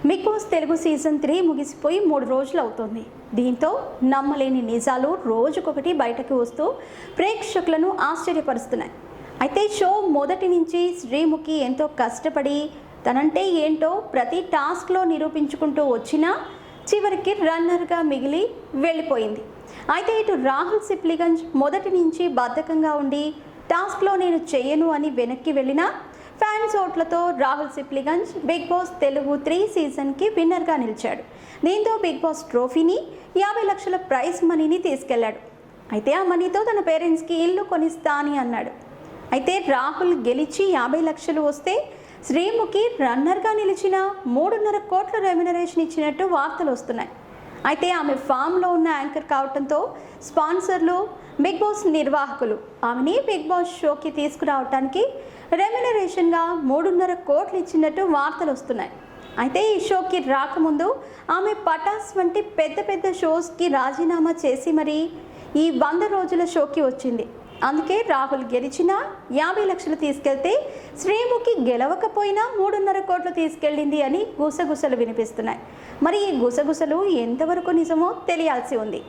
Big boss Telugu season 3 ముగిసిపోయి 3 రోజులు అవుతుంది. దీంతో నమ్మలేని నిజాలు రోజుకొకటి బయటకు వస్తూ ప్రేక్షకులను ఆశ్చర్యపరుస్తున్నాయి. అయితే షో మొదటి నుంచి శ్రీముఖి ఎంతో కష్టపడి తనంటే ఏంటో ప్రతి టాస్క్లో నిరూపించుకుంటూ వచ్చినా చివరికి రన్నర్గా మిగిలి వెళ్ళిపోయింది. అయితే ఇటు రాహుల్ సిప్లిగంజ్ మొదటి నుంచి బద్ధకంగా ఉండి టాస్క్లో నేను చెయ్యను అని వెనక్కి వెళ్ళినా ఫ్యాన్స్ ఓట్లతో రాహుల్ సిప్లిగంజ్ బిగ్ బాస్ తెలుగు 3 సీజన్కి విన్నర్గా నిలిచాడు. దీంతో బిగ్ బాస్ ట్రోఫీని 50 లక్షల ప్రైజ్ మనీని తీసుకెళ్లాడు. అయితే ఆ మనీతో తన పేరెంట్స్కి ఇల్లు కొనిస్తా అని అన్నాడు. అయితే రాహుల్ గెలిచి 50 లక్షలు వస్తే శ్రీముఖి రన్నర్గా నిలిచిన 3.5 కోట్ల రెమ్యునరేషన్ ఇచ్చినట్టు వార్తలు వస్తున్నాయి. అయితే ఆమె ఫామ్లో ఉన్న యాంకర్ కావడంతో స్పాన్సర్లు, బిగ్ బాస్ నిర్వాహకులు ఆమెని బిగ్ బాస్ షోకి తీసుకురావడానికి రెమ్యునరేషన్గా 3.5 కోట్లు ఇచ్చినట్టు వార్తలు వస్తున్నాయి. అయితే ఈ షోకి రాకముందు ఆమె పటాస్ వంటి పెద్ద పెద్ద షోస్కి రాజీనామా చేసి మరి ఈ 100 రోజుల షోకి వచ్చింది. అందుకే రాహుల్ గెలిచినా 50 లక్షలు తీసుకెళ్తే శ్రీముఖి గెలవకపోయినా 3.5 కోట్లు తీసుకెళ్ళింది అని గుసగుసలు వినిపిస్తున్నాయి. మరి ఈ గుసగుసలు ఎంతవరకు నిజమో తెలియాల్సి ఉంది.